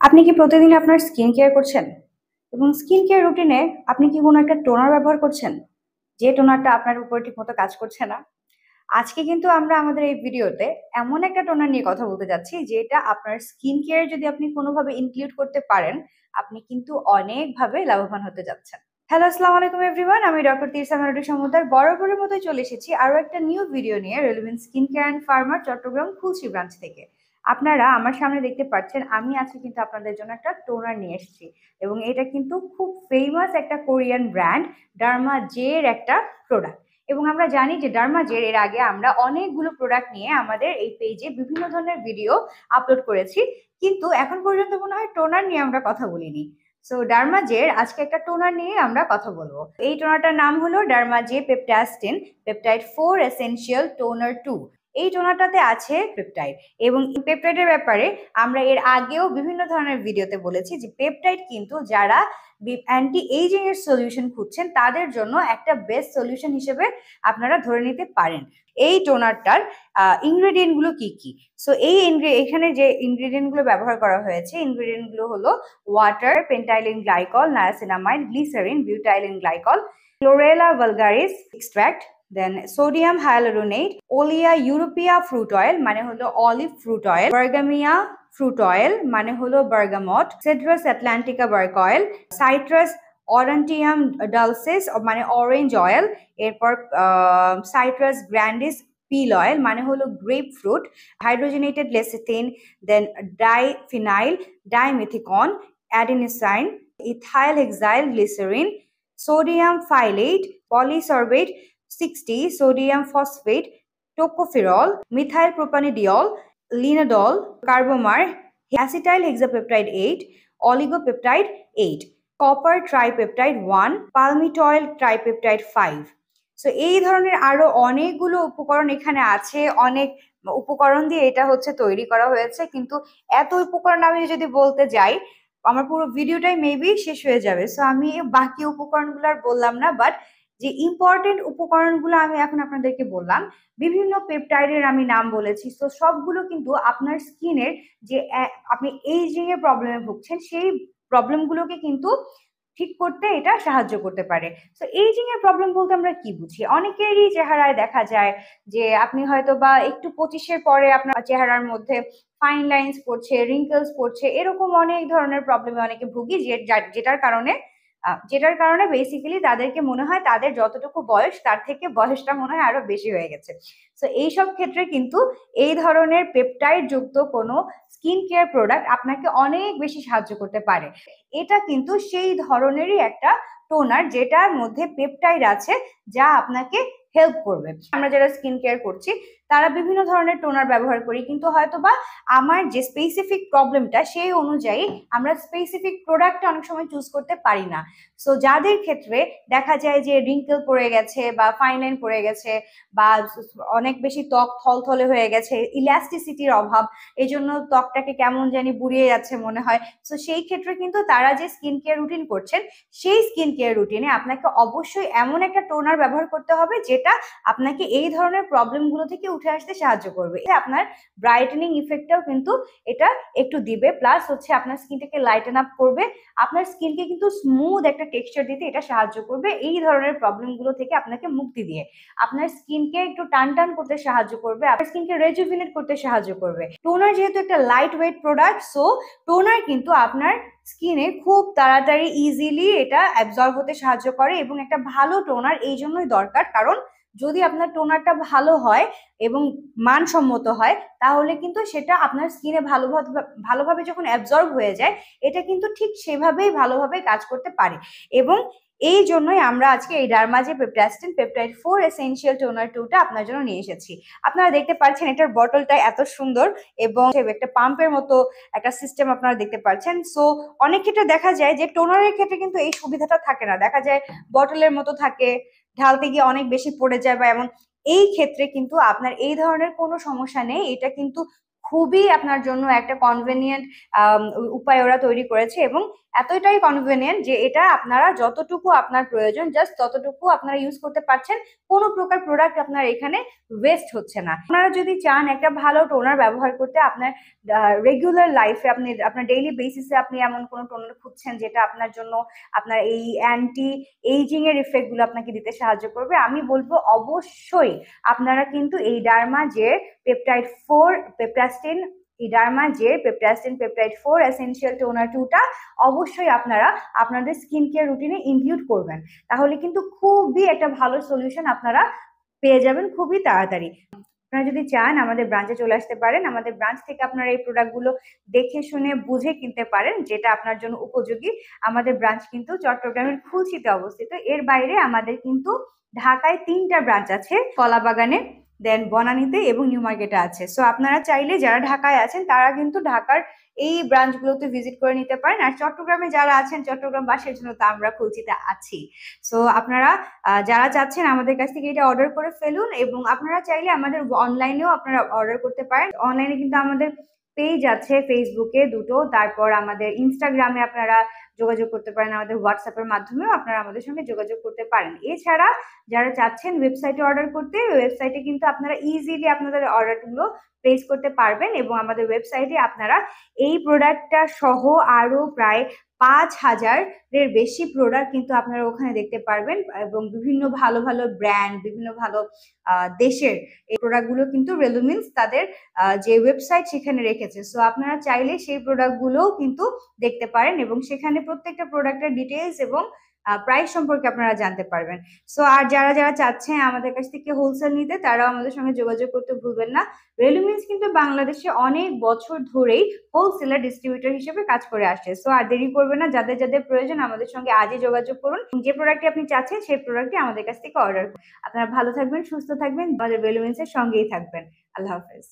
আপনি কি প্রতিদিন আপনার স্কিন কেয়ার করছেন? এবং স্কিন কেয়ার রুটিনে আপনি কি কোনো একটা টোনার ব্যবহার করছেন, যে টোনারটা আপনার উপরে ঠিকমতো কাজ করছে না? আজকে কিন্তু আমরা আমাদের এই ভিডিওতে এমন একটা টোনার নিয়ে কথা বলতে যাচ্ছি যেটা আপনার স্কিন কেয়ার যদি আপনি কোনোভাবে ইনক্লুড করতে পারেন, আপনি কিন্তু অনেকভাবে লাভবান হতে যাচ্ছেন। হ্যালো, আসসালামু আলাইকুম এভরিওয়ান। আমি ডক্টর তিরসা মেলোডি সমুদ্র বরাবরের মতোই চলে এসেছি আরো একটা নিউ ভিডিও নিয়ে রেলিভেন্ট স্কিন কেয়ার অ্যান্ড ফার্মার চট্টগ্রাম খুলশি ব্রাঞ্চ থেকে। আপনারা আমার সামনে দেখতে পাচ্ছেন আমি আজকে কিন্তু আপনাদের জন্য একটা টোনার নিয়ে এসেছি, এবং এটা কিন্তু খুব ফেমাস একটা কোরিয়ান ব্র্যান্ড ডার্মা জের একটা প্রোডাক্ট। এবং আমরা জানি যে ডার্মা জের এর আগে আমরা অনেকগুলো প্রোডাক্ট নিয়ে আমাদের এই পেজে বিভিন্ন ধরনের ভিডিও আপলোড করেছি, কিন্তু এখন পর্যন্ত মনে হয় টোনার নিয়ে আমরা কথা বলিনি। সো ডার্মাজের আজকে একটা টোনার নিয়ে আমরা কথা বলবো। এই টোনারটার নাম হলো ডার্মাজে পেপটাস্টিন পেপটাইড 4 এসেনশিয়াল টোনার 2। এই টোনারটাতে আছে পেপটাইড, এবং পেপটাইডের ব্যাপারে আমরা এর আগেও বিভিন্ন ধরনের ভিডিওতে বলেছি যে পেপটাইড কিন্তু যারা অ্যান্টি এইজিং এর সলিউশন খুঁজছেন তাদের জন্য একটা বেস্ট সলিউশন হিসেবে আপনারা ধরে নিতে পারেন। এই টোনারটার ইনগ্রেডিয়েন্ট গুলো কি কি? সো এখানে যে ইনগ্রেডিয়েন্ট গুলো ব্যবহার করা হয়েছে, ইনগ্রেডিয়েন্ট গুলো হলো water, pentylene glycol, niacinamide, glycerin, butylene glycol, chlorella vulgaris extract, then sodium hyaluronate, olea europaea fruit oil মানে হলো olive fruit oil, bergamia fruit oil মানে হলো bergamot, citrus atlantica bark oil, citrus aurantium dulcis মানে orange oil, এরপর citrus grandis peel oil মানে হলো grapefruit, hydrogenated lecithin, then diphenyl dimethicone, adenosine, ethylhexylglycerin, sodium phytate, polysorbate 60, sodium phosphate, tocopherol, methylpropanediol, লিনাডল, carbomer, acetyl hexapeptide 8, oligopeptide 8, copper tripeptide 1, palmitoyl tripeptide 5। So এই ধরনের আরো অনেকগুলো উপকরণ এখানে আছে, অনেক উপকরণ দিয়ে এটা হচ্ছে তৈরি করা হয়েছে, কিন্তু এত উপকরণ আমি যদি বলতে যাই আমার পুরো ভিডিওটাই মেবি শেষ হয়ে যাবে। সো আমি বাকি উপকরণগুলো আর বললাম না, বাট যে ইম্পর্টেন্ট উপকরণগুলো আমি এখন আপনাদেরকে বললাম। বিভিন্ন পেপটাইডের আমি নাম বলেছি। তো সবগুলো কিন্তু আপনার স্কিনের যে আপনি এইজিং এর প্রবলেমে ভুগছেন সেই প্রবলেমগুলোকে কিন্তু ঠিক করতে এটা সাহায্য করতে পারে। তো এইজিং এর প্রবলেম বলতে আমরা কি বুঝি? অনেকেরই চেহারায় দেখা যায় যে আপনি হয়তো বা একটু 25-এর পরে আপনার চেহারার মধ্যে ফাইন লাইন্স পড়ছে, রিঙ্কেলস পড়ছে, এরকম অনেক ধরনের প্রবলেমে অনেকে ভুগি, যেটার কারণে বেসিক্যালি তাদেরকে মনে হয় তাদের যতটুকু বয়স তার থেকে বয়সটা মনে হয় আরো বেশি হয়ে গেছে। তো এইসব ক্ষেত্রে কিন্তু এই ধরনের পেপটাইড যুক্ত কোনো স্কিন কেয়ার প্রোডাক্ট আপনাকে অনেক বেশি সাহায্য করতে পারে। এটা কিন্তু সেই ধরনেরই একটা টোনার যেটার মধ্যে পেপটাইড আছে, যা আপনাকে হেল্প করবে। আমরা যারা স্কিন কেয়ার করছি তারা বিভিন্ন ধরনের টোনার ব্যবহার করি, কিন্তু হয়তোবা আমার যে স্পেসিফিক প্রবলেমটা সেই অনুযায়ী আমরা স্পেসিফিক প্রোডাক্টটা অনেক সময় চুজ করতে পারি না। সো যাদের ক্ষেত্রে দেখা যায় যে রিঙ্কেল পড়ে গেছে বা ফাইন লাইন পড়ে গেছে বা অনেক বেশি ত্বক থলথলে হয়ে গেছে, ইলাস্টিসিটির অভাব, এই জন্য ত্বকটাকে কেমন জানি বুড়িয়ে যাচ্ছে মনে হয়, সো সেই ক্ষেত্রে কিন্তু তারা যে স্কিন কেয়ার রুটিন করছেন সেই স্কিন কেয়ার রুটিনে আপনাকে অবশ্যই এমন একটা টোনার ব্যবহার করতে হবে যেটা আপনাকে এই ধরনের প্রবলেমগুলো থেকে উঠে আসতে সাহায্য করবে। আপনার ব্রাইটেনিং ইফেক্টটাও কিন্তু এটা একটু দিবে, প্লাস হচ্ছে আপনার স্কিনটাকে লাইটেন আপ করবে, আপনার স্কিনকে কিন্তু স্মুথ একটা টেক্সচার দিতে এটা সাহায্য করবে। এই ধরনের প্রবলেমগুলো থেকে আপনাকে মুক্তি দিয়ে আপনার স্কিনকে একটু টান টান করতে সাহায্য করবে, আপনার স্কিনকে রেজুভিনেট করতে সাহায্য করবে। টোনার যেহেতু একটা light weight product, so toner কিন্তু আপনার স্কিনে খুব তাড়াতাড়ি ইজিলি এটা অ্যাবজর্ব হতে সাহায্য করে, এবং একটা ভালো টোনার এই জন্যই দরকার, কারণ যদি আপনার টোনারটা ভালো হয় এবং মানসম্মত হয় তাহলে কিন্তু সেটা আপনার স্কিনে ভালোভাবে যখন অ্যাবজর্ব হয়ে যায় এটা কিন্তু ঠিক সেভাবেই ভালোভাবে কাজ করতে পারে। এবং এই জন্যই আমরা আজকে এই ডার্মাজে পেপটাস্টিন পেপটাইড 4 এসেনশিয়াল টোনার 2টা আপনার জন্য নিয়ে এসেছি। আপনারা দেখতে পাচ্ছেন এটার বটলটা এত সুন্দর, এবং একটা পাম্পের মতো একটা সিস্টেম আপনারা দেখতে পাচ্ছেন। সো অনেক ক্ষেত্রে দেখা যায় যে টোনারের ক্ষেত্রে কিন্তু এই সুবিধাটা থাকে না, দেখা যায় বটলের মতো থাকে, ঢালতে গিয়ে অনেক বেশি পড়ে যায় বা এমন। এই ক্ষেত্রে কিন্তু আপনার এই ধরনের কোনো সমস্যা নেই, এটা কিন্তু খুবই আপনার জন্য একটা কনভেনিয়েন্ট উপায় ওরা তৈরি করেছে, এবং এতটাই কনভেনিয়েন্ট যে এটা আপনারা যতটুকু আপনার প্রয়োজন জাস্ট ততটুকু আপনারা ইউজ করতে পারছেন। কোনো প্রকার প্রোডাক্ট আপনার এখানে ওয়েস্ট হচ্ছে না। আপনারা যদি চান একটা ভালো টোনার ব্যবহার করতে, আপনার রেগুলার লাইফে আপনি আপনার ডেইলি বেসিসে আপনি এমন কোনো টোনার খুঁজছেন যেটা আপনার জন্য আপনার এই অ্যান্টি এইজিং এর ইফেক্ট গুলো আপনাকে দিতে সাহায্য করবে, আমি বলবো অবশ্যই আপনারা কিন্তু এই ডার্মা জের পেপটাইড 4 পেপটাস্টিন, এই ডার্মা জের পেপটাস্টিন পেপটাইড 4 এসেনশিয়াল টোনার 2টা অবশ্যই আপনারা আপনাদের স্কিন কেয়ার রুটিনে ইনক্লুড করবেন। তাহলে কিন্তু খুবই একটা ভালো সলিউশন আপনারা পেয়ে যাবেন খুবই তাড়াতাড়ি। আপনারা যদি চান আমাদের ব্রাঞ্চে চলে আসতে পারেন, আমাদের ব্রাঞ্চ থেকে আপনারা এই প্রোডাক্টগুলো দেখে শুনে বুঝে কিনতে পারেন যেটা আপনার জন্য উপযোগী। আমাদের ব্রাঞ্চ কিন্তু চট্টগ্রামের খুলশীতে অবস্থিত। এর বাইরে আমাদের কিন্তু ঢাকায় 3টা ব্রাঞ্চ আছে, কলাবাগানে, দেন বনানীতে এবং নিউ মার্কেটে আছে। সো আপনারা চাইলে যারা ঢাকায় আছেন তারা কিন্তু ঢাকার এই ব্রাঞ্চগুলোতে ভিজিট করে নিতে পারেন, আর চট্টগ্রামে যারা আছেন চট্টগ্রামবাসীর জন্য তো আমরা খুলশীতে আছি। সো আপনারা যারা চাচ্ছেন আমাদের কাছ থেকে এটা অর্ডার করে ফেলুন, এবং আপনারা চাইলে আমাদের অনলাইনেও আপনারা অর্ডার করতে পারেন। অনলাইনে কিন্তু আমাদের পেজ আছে ফেসবুকে দুটো, তারপর আমাদের ইনস্টাগ্রামে আপনারা যোগাযোগ করতে পারেন, আমাদের হোয়াটসঅ্যাপের মাধ্যমেও আপনারা আমাদের সঙ্গে যোগাযোগ করতে পারেন। এছাড়া যারা চাচ্ছেন ওয়েবসাইটে অর্ডার করতে, ওয়েবসাইটে কিন্তু আপনারা ইজিলি আপনাদের অর্ডারগুলো প্লেস করতে পারবেন, এবং আমাদের ওয়েবসাইটে আপনারা এই প্রোডাক্টটা সহ আরো প্রায় 5,000-এর বেশি প্রোডাক্ট কিন্তু আপনারা ওখানে দেখতে পারবেন, এবং বিভিন্ন ভালো ভালো ব্র্যান্ড, বিভিন্ন ভালো দেশের এই প্রোডাক্টগুলো কিন্তু রেলুমিন্স তাদের যে ওয়েবসাইট সেখানে রেখেছে। সো আপনারা চাইলে সেই প্রোডাক্টগুলোও কিন্তু দেখতে পারেন, এবং সেখানে প্রত্যেকটা প্রোডাক্টের ডিটেলস এবং প্রাইস সম্পর্কে আপনারা জানতে পারবেন। সো আর যারা যারা চাচ্ছেন আমাদের কাছ থেকে হোলসেল নিতে তারাও আমাদের সঙ্গে যোগাযোগ করতে ভুলবেন না। রেলুমিন্স কিন্তু বাংলাদেশে অনেক বছর ধরেই হোলসেলার ডিস্ট্রিবিউটর হিসেবে কাজ করে আসছে। সো আর দেরি করবেন না, যাদের যাদের প্রয়োজন আমাদের সঙ্গে আজই যোগাযোগ করুন। যে প্রোডাক্টটি আপনি চাচ্ছেন সেই প্রোডাক্টটি আমাদের কাছ থেকে অর্ডার করুন। আপনারা ভালো থাকবেন, সুস্থ থাকবেন, আমাদের রেলুমিন্সের সঙ্গেই থাকবেন। আল্লাহ হাফেজ।